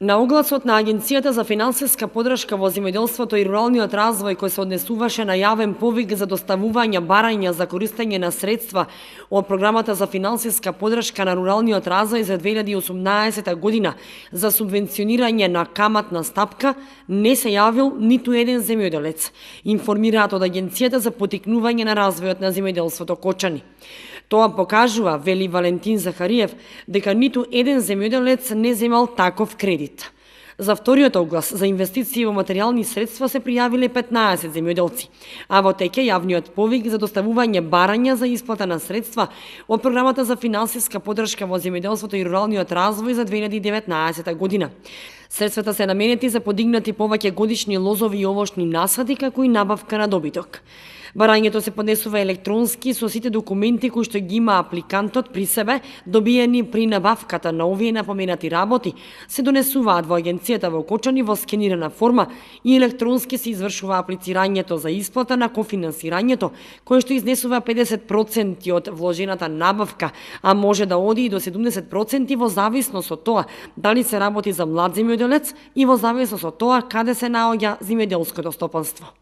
На огласот на Агенцијата за финансиска подршка во земјоделството и руралниот развој кој се однесуваше на јавен повик за доставување барања за користење на средства од програмата за финансиска подршка на руралниот развој за 2018 година за субвенционирање на каматна стапка, не се јавил ниту еден земјоделец, информираат од Агенцијата за поттикнување на развојот на земјоделството Кочани. Тоа покажува, вели Валентин Захариев, дека ниту еден земјоделец не земал таков кредит. За вториот оглас за инвестиции во материјални средства се пријавиле 15 земјоделци, а во теќе јавниот повик за доставување барања за исплата на средства од програмата за финансиска подршка во земјоделството и руралниот развој за 2019 година. Средствата се наменети за подигнати повеќе годишни лозови и овошни насади, како и набавка на добиток. Барањето се поднесува електронски со сите документи кои што ги има апликантот при себе, добиени при набавката на овие напоменати работи, се донесуваат во Агенцијата во Кочани во скенирана форма и електронски се извршува аплицирањето за исплата на кофинансирањето, кое што изнесува 50% од вложената набавка, а може да оди и до 70% во зависност од тоа дали се работи за млад земјоделец и во зависност од тоа каде се наоѓа земјоделското стопанство.